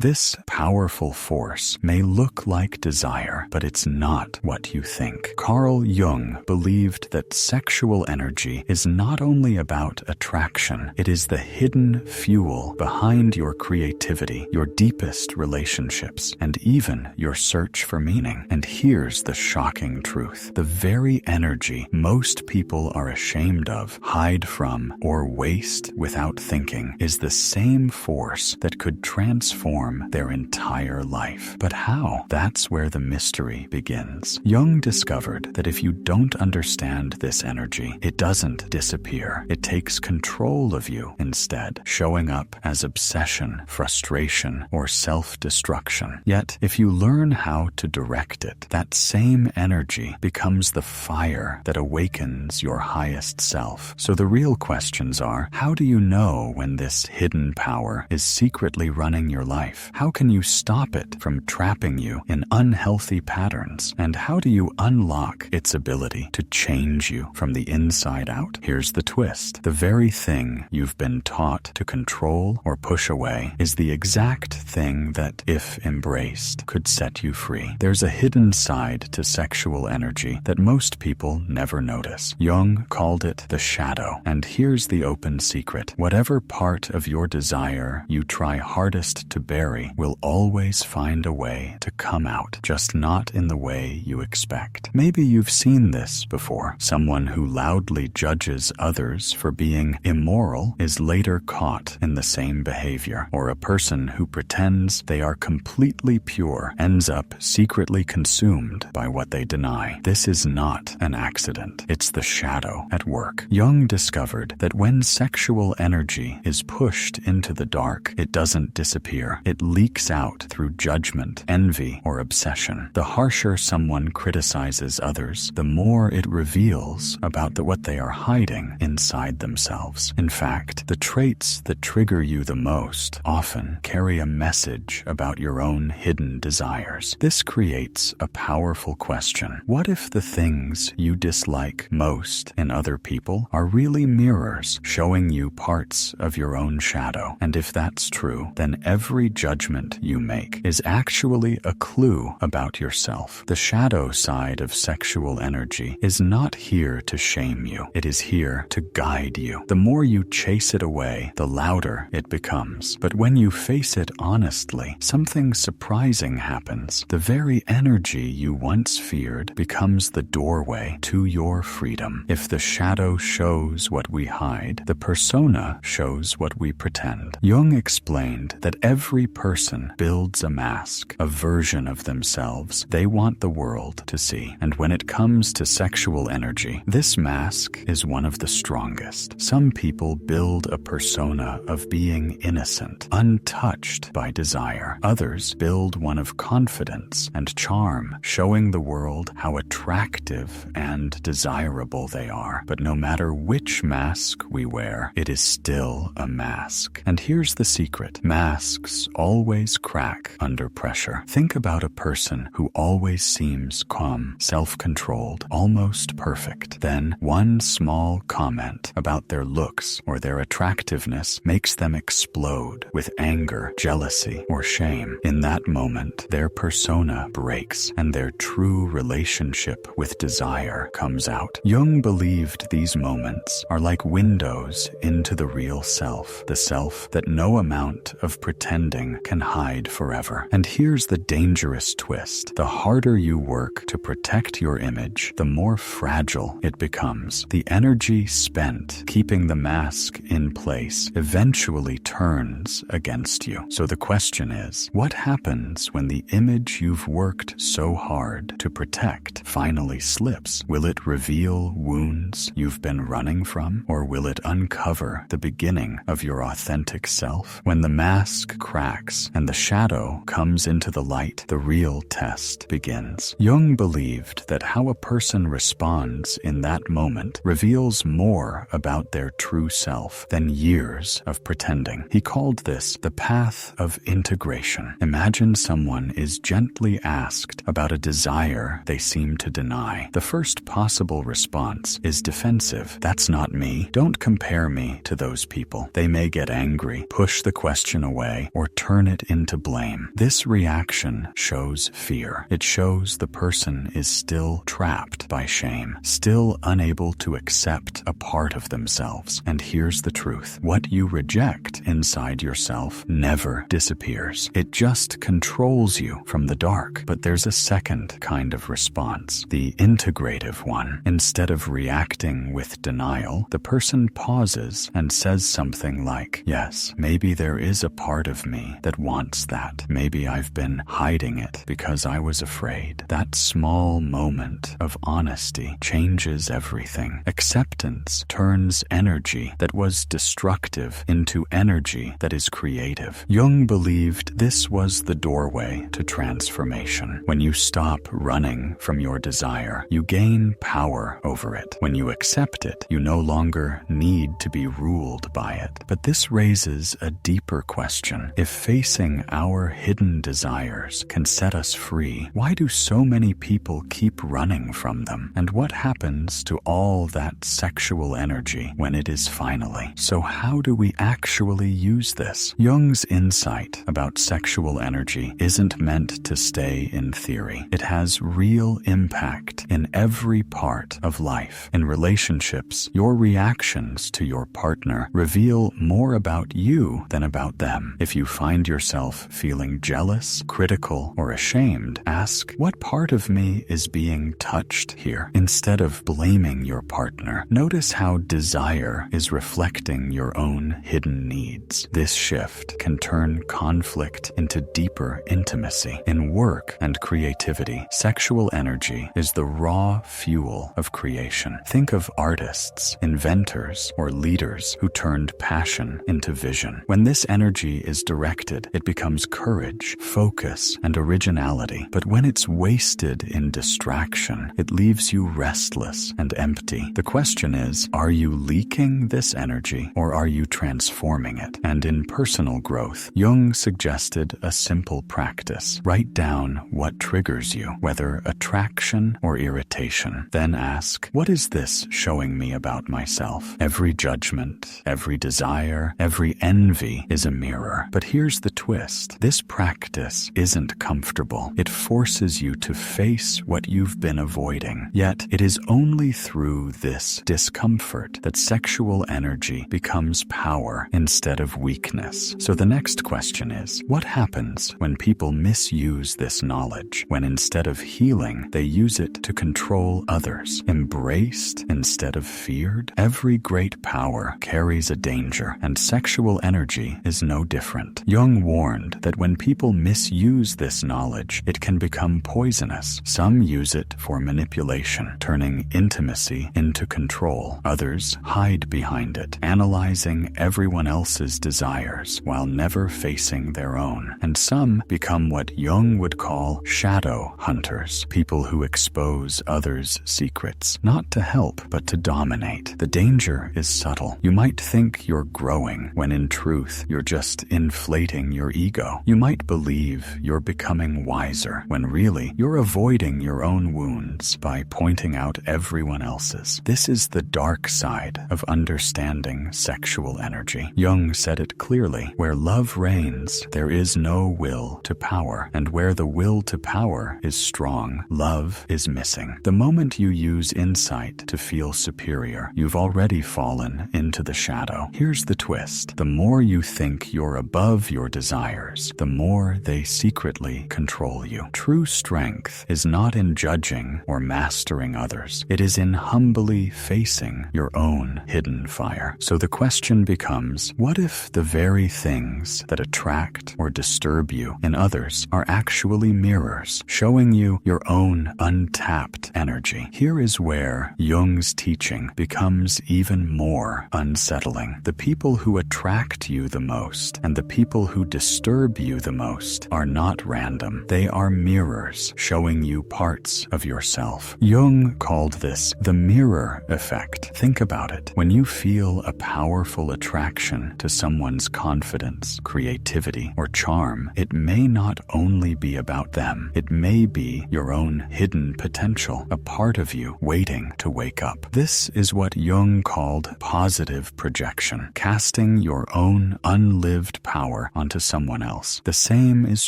This powerful force may look like desire, but it's not what you think. Carl Jung believed that sexual energy is not only about attraction, it is the hidden fuel behind your creativity, your deepest relationships, and even your search for meaning. And here's the shocking truth. The very energy most people are ashamed of, hide from, or waste without thinking is the same force that could transform their entire life. But how? That's where the mystery begins. Jung discovered that if you don't understand this energy, it doesn't disappear. It takes control of you instead, showing up as obsession, frustration, or self-destruction. Yet, if you learn how to direct it, that same energy becomes the fire that awakens your highest self. So the real questions are, how do you know when this hidden power is secretly running your life? How can you stop it from trapping you in unhealthy patterns? And how do you unlock its ability to change you from the inside out? Here's the twist. The very thing you've been taught to control or push away is the exact thing that, if embraced, could set you free. There's a hidden side to sexual energy that most people never notice. Jung called it the shadow. And here's the open secret. Whatever part of your desire you try hardest to bury will always find a way to come out, just not in the way you expect. Maybe you've seen this before. Someone who loudly judges others for being immoral is later caught in the same behavior, or a person who pretends they are completely pure ends up secretly consumed by what they deny. This is not an accident. It's the shadow at work. Jung discovered that when sexual energy is pushed into the dark, it doesn't disappear. It leaks out through judgment, envy, or obsession. The harsher someone criticizes others, the more it reveals about what they are hiding inside themselves. In fact, the traits that trigger you the most often carry a message about your own hidden desires. This creates a powerful question. What if the things you dislike most in other people are really mirrors showing you parts of your own shadow? And if that's true, then every judgment you make is actually a clue about yourself. The shadow side of sexual energy is not here to shame you. It is here to guide you. The more you chase it away, the louder it becomes. But when you face it honestly, something surprising happens. The very energy you once feared becomes the doorway to your freedom. If the shadow shows what we hide, the persona shows what we pretend. Jung explained that every person builds a mask, a version of themselves they want the world to see. And when it comes to sexual energy, this mask is one of the strongest. Some people build a persona of being innocent, untouched by desire. Others build one of confidence and charm, showing the world how attractive and desirable they are. But no matter which mask we wear, it is still a mask. And here's the secret. Masks always crack under pressure. Think about a person who always seems calm, self-controlled, almost perfect. Then one small comment about their looks or their attractiveness makes them explode with anger, jealousy, or shame. In that moment, their persona breaks and their true relationship with desire comes out. Jung believed these moments are like windows into the real self, the self that no amount of pretending can hide forever. And here's the dangerous twist. The harder you work to protect your image, the more fragile it becomes. The energy spent keeping the mask in place eventually turns against you. So the question is, what happens when the image you've worked so hard to protect finally slips? Will it reveal wounds you've been running from, or will it uncover the beginning of your authentic self? When the mask cracks and the shadow comes into the light, the real test begins. Jung believed that how a person responds in that moment reveals more about their true self than years of pretending. He called this the path of integration. Imagine someone is gently asked about a desire they seem to deny. The first possible response is defensive. That's not me. Don't compare me to those people. They may get angry, push the question away, or turn turn it into blame. This reaction shows fear. It shows the person is still trapped by shame, still unable to accept a part of themselves. And here's the truth. What you reject inside yourself never disappears. It just controls you from the dark. But there's a second kind of response, the integrative one. Instead of reacting with denial, the person pauses and says something like, yes, maybe there is a part of me that wants that. Maybe I've been hiding it because I was afraid. That small moment of honesty changes everything. Acceptance turns energy that was destructive into energy that is creative. Jung believed this was the doorway to transformation. When you stop running from your desire, you gain power over it. When you accept it, you no longer need to be ruled by it. But this raises a deeper question. If facing our hidden desires can set us free, why do so many people keep running from them? And what happens to all that sexual energy when it is finally? So how do we actually use this? Jung's insight about sexual energy isn't meant to stay in theory. It has real impact in every part of life. In relationships, your reactions to your partner reveal more about you than about them. If you find yourself feeling jealous, critical, or ashamed, ask, what part of me is being touched here? Instead of blaming your partner, notice how desire is reflecting your own hidden needs. This shift can turn conflict into deeper intimacy. In work and creativity, sexual energy is the raw fuel of creation. Think of artists, inventors, or leaders who turned passion into vision. When this energy is directed, it becomes courage, focus, and originality. But when it's wasted in distraction, it leaves you restless and empty. The question is, are you leaking this energy or are you transforming it? And in personal growth, Jung suggested a simple practice. Write down what triggers you, whether attraction or irritation. Then ask, what is this showing me about myself? Every judgment, every desire, every envy is a mirror. But here's the twist. This practice isn't comfortable. It forces you to face what you've been avoiding. Yet, it is only through this discomfort that sexual energy becomes power instead of weakness. So the next question is, what happens when people misuse this knowledge, when instead of healing, they use it to control others? Embraced instead of feared? Every great power carries a danger, and sexual energy is no different. Jung warned that when people misuse this knowledge, it can become poisonous. Some use it for manipulation, turning intimacy into control. Others hide behind it, analyzing everyone else's desires while never facing their own. And some become what Jung would call shadow hunters, people who expose others' secrets, not to help, but to dominate. The danger is subtle. You might think you're growing, when in truth, you're just inflating your ego. You might believe you're becoming wiser, when really, you're avoiding your own wounds by pointing out everyone else's. This is the dark side of understanding sexual energy. Jung said it clearly, where love reigns, there is no will to power, and where the will to power is strong, love is missing. The moment you use insight to feel superior, you've already fallen into the shadow. Here's the twist. The more you think you're above your desires, the more they secretly control you. True strength is not in judging or mastering others. It is in humbly facing your own hidden fire. So the question becomes, what if the very things that attract or disturb you in others are actually mirrors, showing you your own untapped energy? Here is where Jung's teaching becomes even more unsettling. The people who attract you the most and the people who disturb you the most are not random. They are mirrors showing you parts of yourself. Jung called this the mirror effect. Think about it. When you feel a powerful attraction to someone's confidence, creativity, or charm, it may not only be about them. It may be your own hidden potential, a part of you waiting to wake up. This is what Jung called positive projection, casting your own unlived power onto someone else. The same is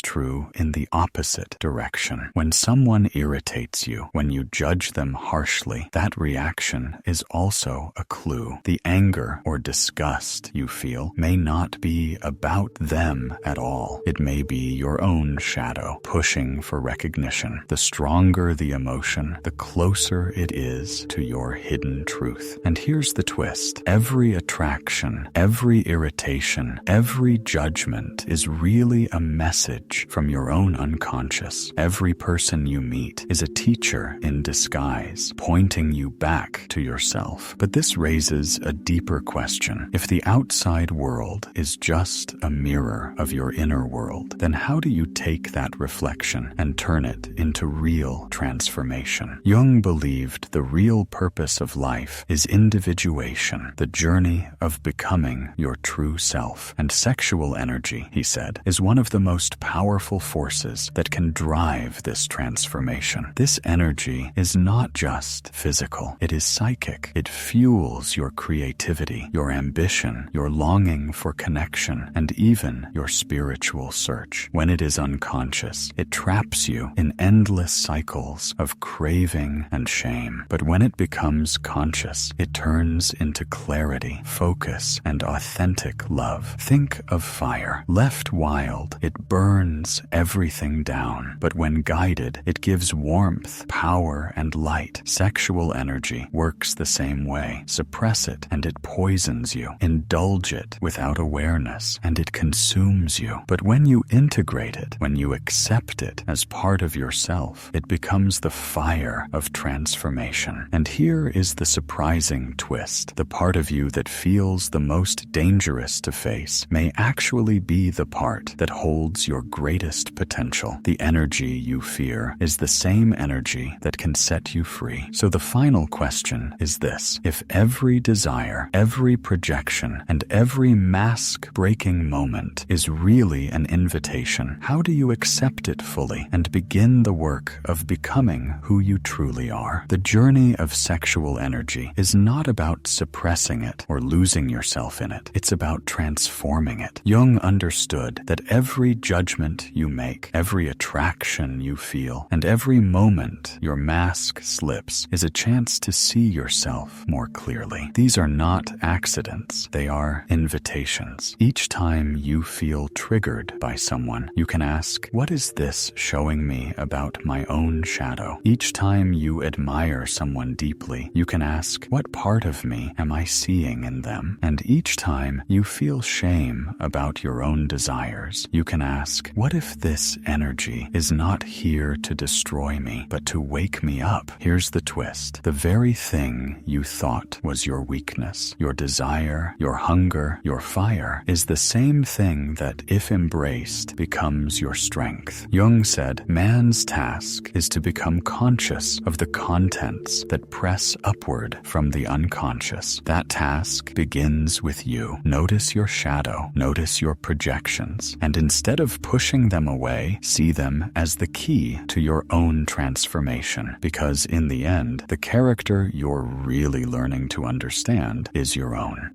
true in the opposite direction. When someone irritates you, when you judge them harshly, that reaction is also a clue. The anger or disgust you feel may not be about them at all. It may be your own shadow pushing for recognition. The stronger the emotion, the closer it is to your hidden truth. And here's the twist. Every attraction, every irritation, every judgment is really a message from your own unconscious. Every person you meet is a teacher in disguise, pointing you back to yourself. But this raises a deeper question. If the outside world is just a mirror of your inner world, then how do you take that reflection and turn it into real transformation? Jung believed the real purpose of life is individuation, the journey of becoming your true self. And sexual energy, he said, is one of the most powerful forces that can drive this transformation. This energy is not just physical, it is psychic. It fuels your creativity, your ambition, your longing for connection, and even your spiritual search. When it is unconscious, it traps you in endless cycles of craving and shame. But when it becomes conscious, it turns into clarity, focus, and authentic love. Think of fire. Left wild, it burns everything down. But when guided, it gives warmth, power, and light. Sexual energy works the same way. Suppress it, and it poisons you. Indulge it without awareness, and it consumes you. But when you integrate it, when you accept it as part of yourself, it becomes the fire of transformation. And here is the surprising twist. The part of you that feels the most dangerous to face may actually be the part that holds your greatest potential. The energy you fear is the same energy that can set you free. So the final question is this. If every desire, every projection, and every mask-breaking moment is really an invitation, how do you accept it fully and begin the work of becoming who you truly are? The journey of sexual energy is not about suppressing it or losing yourself in it. It's about transforming it. Jung understood that every judgment you make, every attraction you feel, and every moment your mask slips is a chance to see yourself more clearly. These are not accidents. They are invitations. Each time you feel triggered by someone, you can ask, what is this showing me about my own shadow? Each time you admire someone deeply, you can ask, what part of me am I seeing in them? And each time you feel shame about your own desires, you can ask, what if this energy is not here to destroy me, but to wake me up? Here's the twist. The very thing you thought was your weakness, your desire, your hunger, your fire, is the same thing that, if embraced, becomes your strength. Jung said, man's task is to become conscious of the contents that press upward from the unconscious. That task begins with you. Notice your shadow, notice your projections, and instead of pushing them away, see them as the key to your own transformation. Because in the end, the character you're really learning to understand is your own.